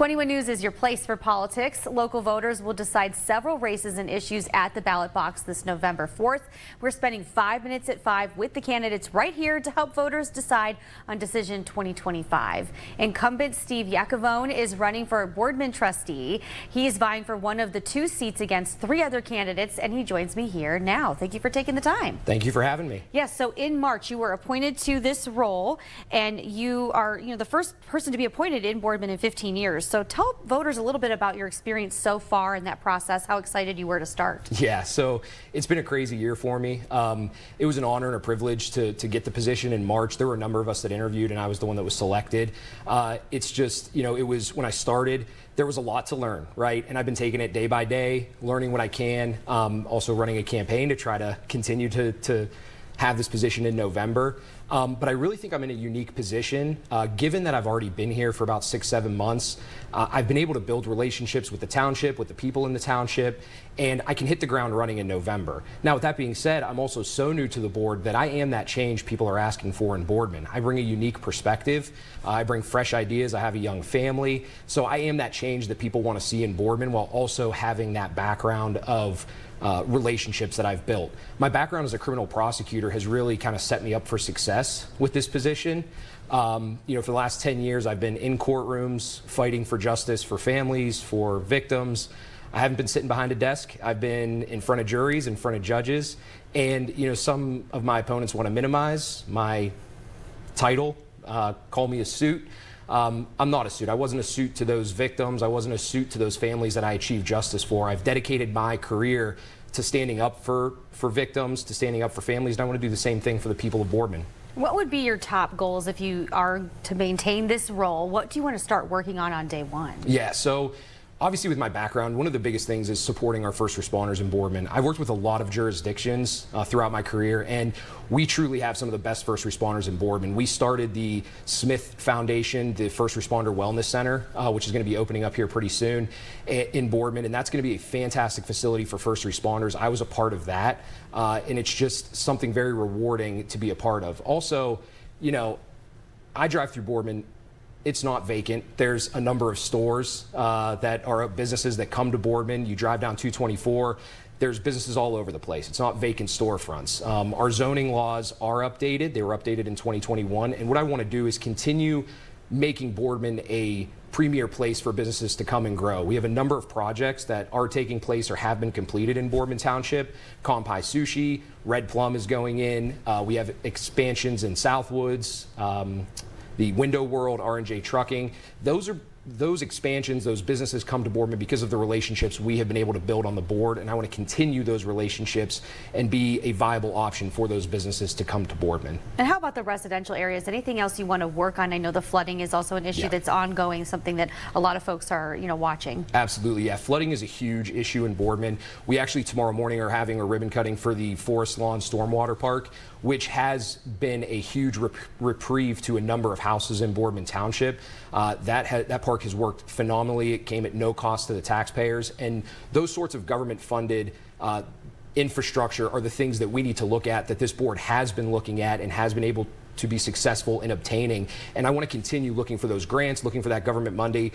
21 News is your place for politics. Local voters will decide several races and issues at the ballot box this November 4th. We're spending 5 minutes at 5 with the candidates right here to help voters decide on Decision 2025. Incumbent Steve Yakavone is running for Boardman Trustee. He is vying for one of the 2 seats against 3 other candidates, and he joins me here now. Thank you for taking the time. Thank you for having me. Yes, so in March you were appointed to this role, and you are the first person to be appointed in Boardman in 15 years. So tell voters a little bit about your experience so far in that process, how excited you were to start. Yeah, so it's been a crazy year for me. It was an honor and a privilege to get the position in March. There were a number of us that interviewed, and I was the one that was selected. It's just, it was when I started, there was a lot to learn, right? And I've been taking it day by day, learning what I can, also running a campaign to try to continue to have this position in November. But I really think I'm in a unique position, given that I've already been here for about 6-7 months. I've been able to build relationships with the township, with the people in the township, and I can hit the ground running in November. Now, with that being said, I'm also so new to the board that I am that change people are asking for in Boardman. I bring a unique perspective. I bring fresh ideas. I have a young family. So I am that change that people want to see in Boardman, while also having that background of relationships that I've built. My background as a criminal prosecutor has really kind of set me up for success with this position. For the last 10 years, I've been in courtrooms fighting for justice for families, for victims. I haven't been sitting behind a desk. I've been in front of juries, in front of judges, and some of my opponents want to minimize my title, call me a suit. I'm not a suit. I wasn't a suit to those victims. I wasn't a suit to those families that I achieved justice for. I've dedicated my career to standing up for victims, to standing up for families, and I want to do the same thing for the people of Boardman. What would be your top goals if you are to maintain this role? What do you want to start working on day one? Yeah, so obviously with my background, one of the biggest things is supporting our first responders in Boardman. I've worked with a lot of jurisdictions throughout my career, and we truly have some of the best first responders in Boardman. We started the Smith Foundation, the First Responder Wellness Center, which is going to be opening up here pretty soon in Boardman, and that's going to be a fantastic facility for first responders. I was a part of that, and it's just something very rewarding to be a part of. Also, I drive through Boardman. It's not vacant. There's a number of stores that are businesses that come to Boardman. You drive down 224, there's businesses all over the place. It's not vacant storefronts. Our zoning laws are updated. They were updated in 2021. And what I want to do is continue making Boardman a premier place for businesses to come and grow. We have a number of projects that are taking place or have been completed in Boardman Township. Kampai Sushi, Red Plum is going in. We have expansions in Southwoods. The Window World, R&J Trucking, those expansions, those businesses come to Boardman because of the relationships we have been able to build on the board, and I want to continue those relationships and be a viable option for those businesses to come to Boardman. And how about the residential areas? Anything else you want to work on? I know the flooding is also an issue that's ongoing, something that a lot of folks are, watching. Absolutely, yeah. Flooding is a huge issue in Boardman. We actually tomorrow morning are having a ribbon cutting for the Forest Lawn Stormwater Park, which has been a huge reprieve to a number of houses in Boardman Township. That park has worked phenomenally. It came at no cost to the taxpayers, and those sorts of government-funded infrastructure are the things that we need to look at, that this board has been looking at and has been able to be successful in obtaining. And I want to continue looking for those grants, looking for that government money,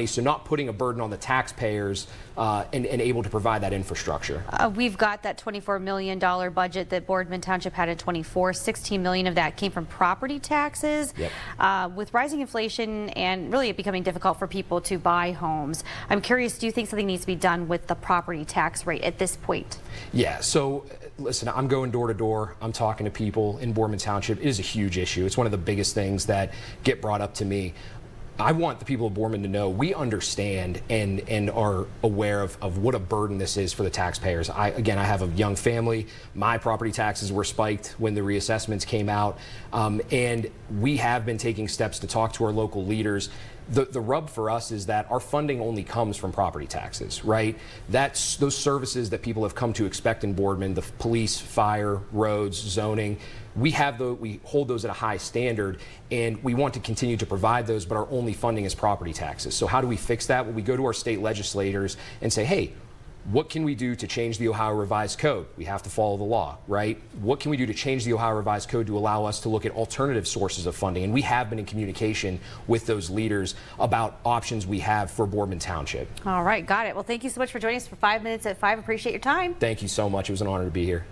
so not putting a burden on the taxpayers and able to provide that infrastructure. We've got that $24 million budget that Boardman Township had in 24. $16 million of that came from property taxes. Yep. With rising inflation and really it becoming difficult for people to buy homes, I'm curious, do you think something needs to be done with the property tax rate at this point? Yeah, so listen, I'm going door to door. I'm talking to people in Boardman Township. It is a huge issue. It's one of the biggest things that get brought up to me. I want the people of Boardman to know we understand and are aware of what a burden this is for the taxpayers. I have a young family. My property taxes were spiked when the reassessments came out, and we have been taking steps to talk to our local leaders. The rub for us is that our funding only comes from property taxes, right? That's those services that people have come to expect in Boardman, the police, fire, roads, zoning. We hold those at a high standard, and we want to continue to provide those, but our only funding is property taxes. So how do we fix that? Well, we go to our state legislators and say, hey, What can we do to change the Ohio Revised Code? We have to follow the law, right? What can we do to change the Ohio Revised Code to allow us to look at alternative sources of funding? And we have been in communication with those leaders about options we have for Boardman Township. All right, got it. Well, thank you so much for joining us for 5 minutes at 5. Appreciate your time. Thank you so much. It was an honor to be here.